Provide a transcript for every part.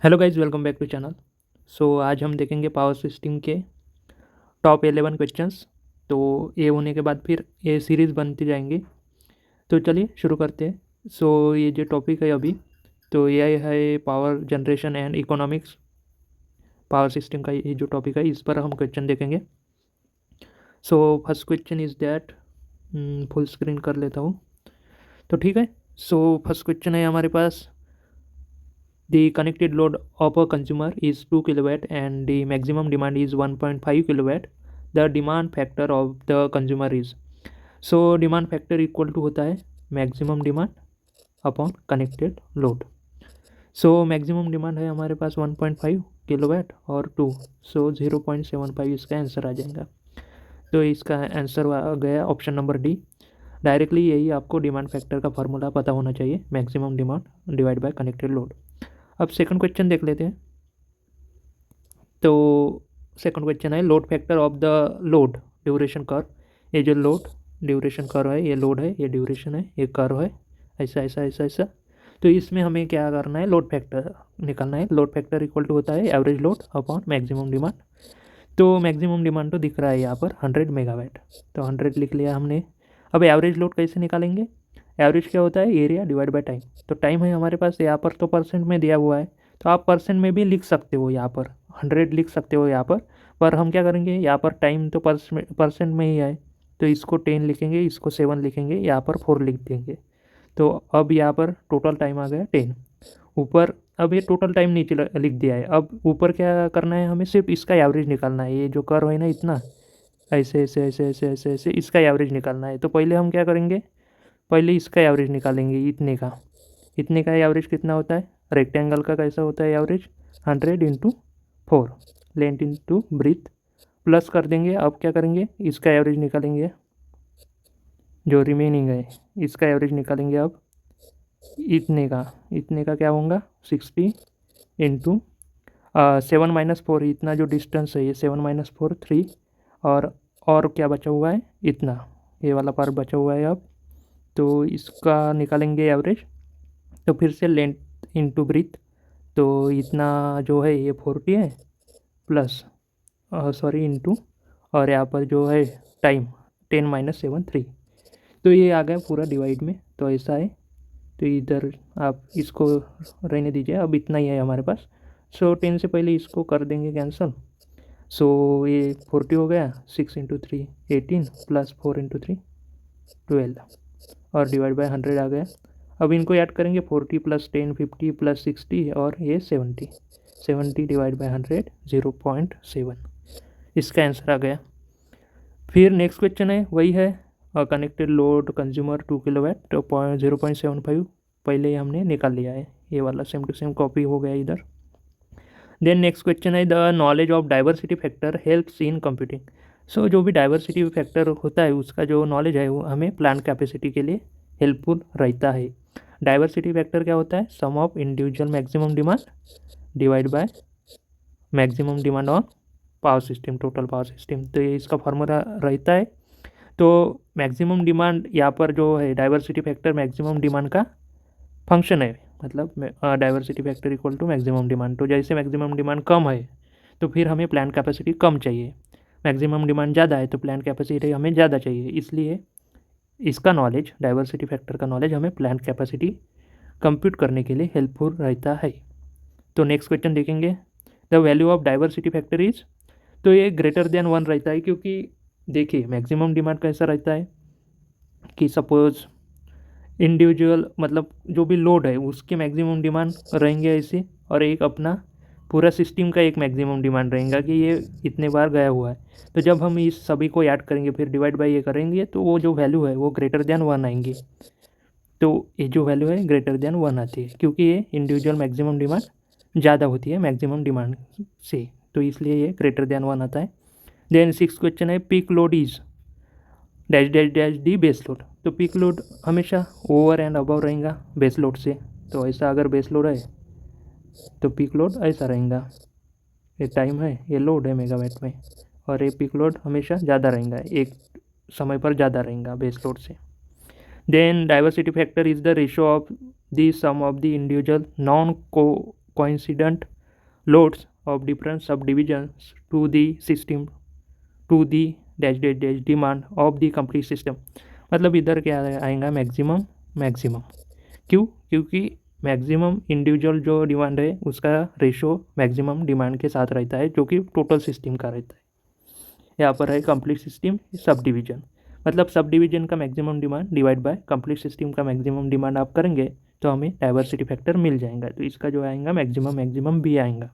Hello guys, welcome back to channel. आज हम देखेंगे पावर सिस्टम के टॉप 11 क्वेश्चंस। तो ये होने के बाद फिर ये सीरीज़ बनती जाएंगी। तो चलिए शुरू करते हैं। ये जो टॉपिक है अभी, तो ये है power generation and economics. Power system का ये जो टॉपिक है, इस पर हम क्वेश्चन देखेंगे। First question is that, full screen कर लेता हूँ तो ठीक है। फर्स्ट क्वेश्चन है हमारे पास, the connected load of a consumer is 2 kilowatt and the maximum demand is 1.5 kilowatt. The demand factor of the consumer is, demand factor equal to होता है maximum demand upon connected load. Maximum demand है हमारे पास 1.5 kilowatt और 2, 0.75 इसका answer आ जाएगा। तो इसका answer आ गया ऑप्शन नंबर डी। डायरेक्टली यही आपको डिमांड फैक्टर का फार्मूला पता होना चाहिए, maximum demand divide bye connected load. अब सेकंड क्वेश्चन देख लेते हैं। तो सेकंड क्वेश्चन है load factor of the load duration curve. ये जो लोड ड्यूरेशन कर्व है, ये लोड है, ये ड्यूरेशन है, ये कर्व है, ऐसा ऐसा ऐसा ऐसा। तो इसमें हमें क्या करना है, लोड फैक्टर निकालना है। लोड फैक्टर इक्वल टू होता है average load upon maximum demand. तो मैक्सिमम डिमांड तो दिख रहा है यहाँ पर 100 मेगावाट, तो 100 लिख लिया हमने। अब एवरेज लोड कैसे निकालेंगे? एवरेज क्या होता है, एरिया डिवाइड बाय टाइम। तो टाइम है हमारे पास यहाँ पर, तो परसेंट में दिया हुआ है, तो आप परसेंट में भी लिख सकते हो, यहाँ पर 100 लिख सकते हो यहाँ पर हम क्या करेंगे, यहाँ पर टाइम तो परसेंट में ही है, तो इसको 10 लिखेंगे, इसको 7 लिखेंगे, यहाँ पर 4 लिख देंगे। तो अब यहाँ पर टोटल टाइम आ गया 10 ऊपर। अब ये टोटल टाइम नीचे लिख दिया है। अब ऊपर क्या करना है, हमें सिर्फ इसका एवरेज निकालना है। ये जो कर्व है ना, इतना ऐसे ऐसे ऐसे ऐसे ऐसे ऐसे इसका एवरेज निकालना है। तो पहले हम क्या करेंगे, पहले इसका एवरेज निकालेंगे, इतने का एवरेज कितना होता है, रेक्टेंगल का कैसा होता है average, 100 into 4 length into breadth plus कर देंगे। अब क्या करेंगे, इसका एवरेज निकालेंगे, जो रिमेनिंग है इसका एवरेज निकालेंगे। अब इतने का क्या होगा, 60 इंटू 7-4, इतना जो डिस्टेंस है, ये 7-4 3, और क्या बचा हुआ है, इतना ये वाला पार्ट बचा हुआ है। अब तो इसका निकालेंगे एवरेज। तो फिर से लेंथ इंटू ब्रीथ, तो इतना जो है ये 40 है प्लस सॉरी इंटू, और यहाँ पर जो है टाइम 10-7 3। तो ये आ गया पूरा डिवाइड में, तो ऐसा है। तो इधर आप इसको रहने दीजिए, अब इतना ही है हमारे पास। 10 से पहले इसको कर देंगे कैंसिल। ये 40 हो गया, 6 इंटू 3 18 प्लस 4 इंटू 3 12, और डिवाइड बाय 100 आ गया। अब इनको ऐड करेंगे, 40 प्लस 10 50 प्लस 60, और ये 70 डिवाइड बाय 100 0.7, इसका आंसर आ गया। फिर नेक्स्ट क्वेश्चन है, वही है कनेक्टेड लोड कंज्यूमर 2 किलोवाट, तो 0.75 पहले ही हमने निकाल लिया है, ये वाला सेम टू सेम कॉपी हो गया इधर। देन नेक्स्ट क्वेश्चन है, the knowledge of diversity factor helps in computing. जो भी डाइवर्सिटी फैक्टर होता है, उसका जो नॉलेज है वो हमें प्लांट कैपेसिटी के लिए हेल्पफुल रहता है। डाइवर्सिटी फैक्टर क्या होता है, sum of individual maximum demand divide by maximum demand on power system, total power system. तो ये इसका फार्मूला रहता है। तो मैक्सिमम डिमांड यहाँ पर जो है, डाइवर्सिटी फैक्टर मैक्सिमम डिमांड का फंक्शन है, मतलब diversity factor equal to maximum demand. तो जैसे मैक्सिमम डिमांड कम है तो फिर हमें प्लांट कैपेसिटी कम चाहिए, मैक्सिमम डिमांड ज़्यादा है तो प्लांट कैपेसिटी हमें ज़्यादा चाहिए। इसलिए इसका नॉलेज, डाइवर्सिटी फैक्टर का नॉलेज हमें प्लांट कैपेसिटी कंप्यूट करने के लिए हेल्पफुल रहता है। तो नेक्स्ट क्वेश्चन देखेंगे, the value of diversity factor is, तो ये ग्रेटर देन 1 रहता है, क्योंकि देखिए मैक्सिमम डिमांड कैसा रहता है कि सपोज इंडिविजुअल, मतलब जो भी लोड है उसके मैक्सिमम डिमांड रहेंगे ऐसे, और एक अपना पूरा सिस्टम का एक मैक्सिमम डिमांड रहेगा कि ये इतने बार गया हुआ है। तो जब हम इस सभी को ऐड करेंगे, फिर डिवाइड बाय ये करेंगे, तो वो जो वैल्यू है वो ग्रेटर देन 1 आएंगे। तो ये जो वैल्यू है ग्रेटर देन 1 आती है, क्योंकि ये इंडिविजुअल मैक्सिमम डिमांड ज़्यादा होती है मैक्सिमम डिमांड से, तो इसलिए ये ग्रेटर देन 1 आता है। देन 6 क्वेश्चन है, peak load is dash dash dash D base load. तो पीक लोड हमेशा ओवर एंड अबव रहेगा बेस लोड से। तो ऐसा अगर बेस लोड है तो पीक लोड ऐसा रहेगा, ये टाइम है, ये लोड है मेगावाट में, और ये पीक लोड हमेशा ज़्यादा रहेगा, एक समय पर ज़्यादा रहेगा बेस लोड से। Then diversity factor is the ratio of the sum of the individual non coincident loads of different subdivisions to the system to the dash dash dash demand of the complete system। मतलब इधर क्या आएगा, maximum maximum. क्यों? क्योंकि maximum individual जो demand है उसका ratio maximum demand के साथ रहता है, जो कि टोटल सिस्टम का रहता है। यहाँ पर है कंप्लीट सिस्टम सब डिवीजन, मतलब सब डिवीजन का maximum demand divide bye complete system का मैक्सिमम डिमांड आप करेंगे तो हमें डाइवर्सिटी फैक्टर मिल जाएगा। तो इसका जो आएगा मैक्सिमम मैक्सिमम भी आएगा।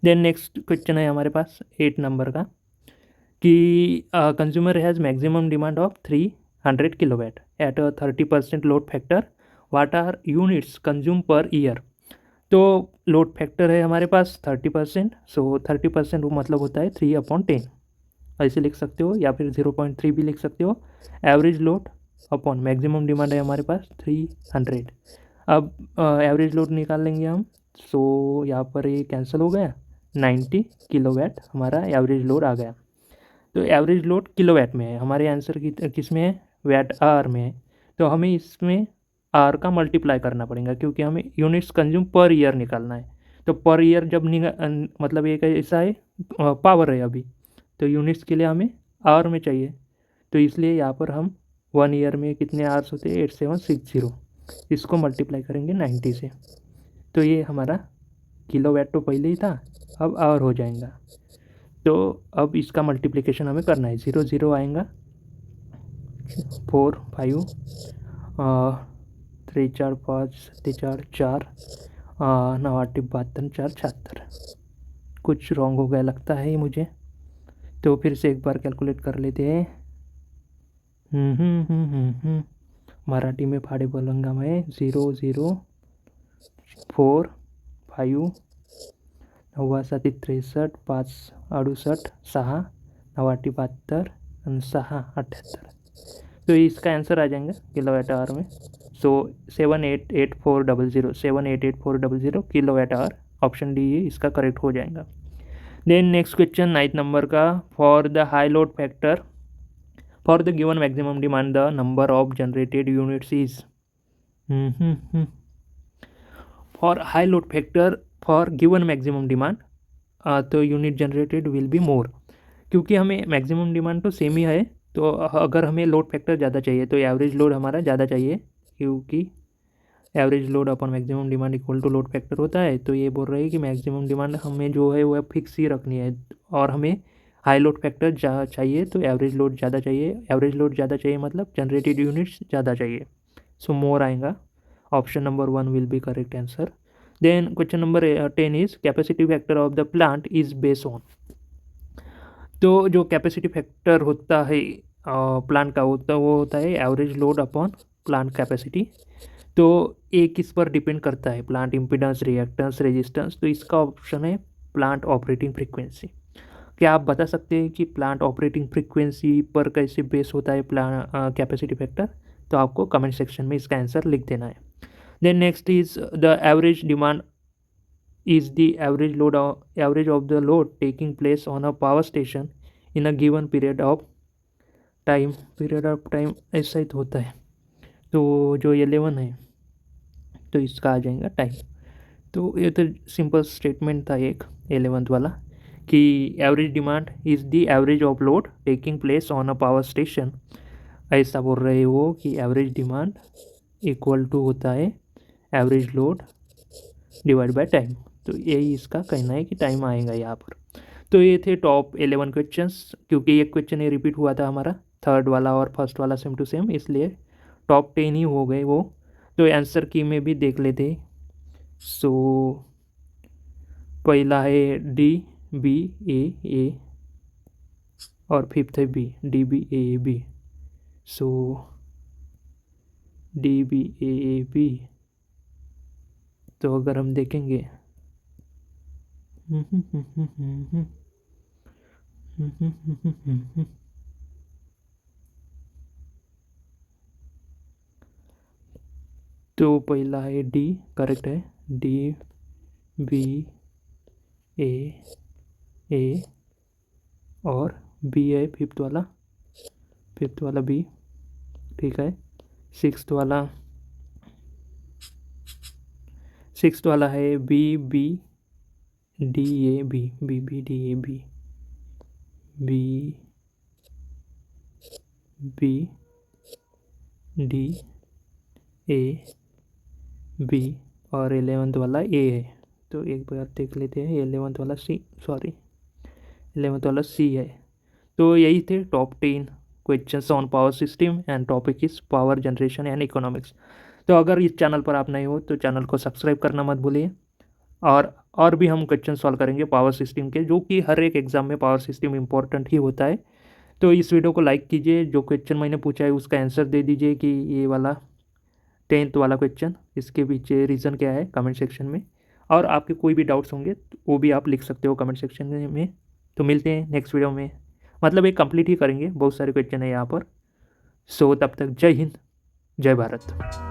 देन नेक्स्ट क्वेश्चन है हमारे पास 8 नंबर का कि consumer has maximum demand of 300 kilowatt at a 30% load factor, what are units consume per year. तो लोड फैक्टर है हमारे पास 30%, सो 30% वो मतलब होता है 3/10, ऐसे लिख सकते हो, या फिर 0.3 भी लिख सकते हो। Average load upon maximum demand है हमारे पास 300। अब एवरेज लोड निकाल लेंगे हम, सो यहाँ पर ये कैंसिल हो गया, 90 किलोवाट हमारा एवरेज लोड आ गया। तो एवरेज लोड किलोवाट में है, हमारे आंसर किस में है, वाट आवर में है। तो हमें इसमें आर का मल्टीप्लाई करना पड़ेगा, क्योंकि हमें यूनिट्स कंज्यूम पर ईयर निकालना है। तो पर ईयर जब मतलब एक ऐसा है पावर है अभी, तो यूनिट्स के लिए हमें आवर में चाहिए, तो इसलिए यहाँ पर हम 1 ईयर में कितने आवर्स होते हैं, 8760, इसको मल्टीप्लाई करेंगे 90 से। तो ये हमारा किलोवाट तो पहले ही था, अब आवर हो जाएगा। तो अब इसका मल्टीप्लिकेशन हमें करना है, 0 0 आएगा, 4 5 3 4 5 4 4 9 8 72 4 76। कुछ रॉन्ग हो गया लगता है मुझे, तो फिर से एक बार कैलकुलेट कर लेते हैं। मराठी में फाड़े बोलूँगा मैं। 0 0 4 5 9 7 63 5 68 6 9 8 72 आणि 6 78। तो इसका आंसर आ जाएगा किलोवाट आवर में। So 788400 788400 kilowatt hour, option D इसका करेक्ट हो जाएगा। देन नेक्स्ट क्वेश्चन 9 नंबर का, for the high load factor for the given maximum demand the number of generated units is. For high load factor for given maximum demand, तो unit generated will be more, क्योंकि हमें maximum demand तो same ही है, तो अगर हमें load factor ज़्यादा चाहिए तो एवरेज लोड हमारा ज़्यादा चाहिए, क्योंकि एवरेज लोड अपन maximum demand equal to load factor होता है। तो ये बोल रहे हैं कि मैक्सिमम डिमांड हमें जो है वो फिक्स ही रखनी है, और हमें हाई लोड फैक्टर चाहिए तो एवरेज लोड ज़्यादा चाहिए। एवरेज लोड ज़्यादा चाहिए मतलब जनरेटेड यूनिट्स ज़्यादा चाहिए, सो मोर आएगा। Option number 1 will be correct answer. Then question number 10 is capacity factor of the plant is based on. तो जो कैपेसिटी फैक्टर होता है प्लांट का वो होता है average load upon plant capacity. तो ये किस पर डिपेंड करता है, प्लांट इम्पीडेंस, रिएक्टेंस, रेजिस्टेंस। तो इसका ऑप्शन है प्लांट ऑपरेटिंग फ्रीक्वेंसी। क्या आप बता सकते हैं कि प्लांट ऑपरेटिंग फ्रीक्वेंसी पर कैसे बेस होता है प्लांट कैपेसिटी फैक्टर? तो आपको कमेंट सेक्शन में इसका आंसर लिख देना है। Then next is the average demand is the average of the load taking place on a power station in a given period of time ऐसा ही तो होता है। तो जो 11 है तो इसका आ जाएगा टाइम। तो ये तो सिंपल स्टेटमेंट था एक 11th वाला कि average demand is the average of load taking place on a power station. ऐसा बोल रहे हो कि एवरेज डिमांड इक्वल टू होता है average load divide by time. तो यही इसका कहना है कि टाइम आएगा यहाँ पर। तो ये थे टॉप 11 क्वेश्चंस, क्योंकि एक क्वेश्चन ये रिपीट हुआ था हमारा, थर्ड वाला और फर्स्ट वाला सेम टू सेम, इसलिए टॉप 10 ही हो गए वो। तो आंसर की में भी देख लेते। सो पहला है डी बी ए और फिफ्थ है B D B A B. So D B A B, तो अगर हम देखेंगे तो पहला है डी, करेक्ट है, डी बी ए और बी है फिफ्थ वाला बी, ठीक है। सिक्स्थ वाला है B D A B, B B D A B, B B D A B और 11th वाला ए है। तो एक बार देख लेते हैं, 11th वाला सी, सॉरी 11th वाला सी है। तो यही थे top 10 questions on power system and topic is power generation and economics. तो अगर इस चैनल पर आप नए हो तो चैनल को सब्सक्राइब करना मत भूलिए। और भी हम क्वेश्चन सॉल्व करेंगे पावर सिस्टम के, जो कि हर एक एग्जाम में पावर सिस्टम इंपॉर्टेंट ही होता है। तो इस वीडियो को लाइक कीजिए, जो क्वेश्चन मैंने पूछा है उसका आंसर दे दीजिए कि ये वाला 10th वाला क्वेश्चन इसके पीछे रीज़न क्या है कमेंट सेक्शन में। और आपके कोई भी डाउट्स होंगे तो वो भी आप लिख सकते हो कमेंट सेक्शन में। तो मिलते हैं नेक्स्ट वीडियो में, मतलब एक कंप्लीट ही करेंगे, बहुत सारे क्वेश्चन है यहाँ पर। सो तब तक जय हिंद, जय भारत।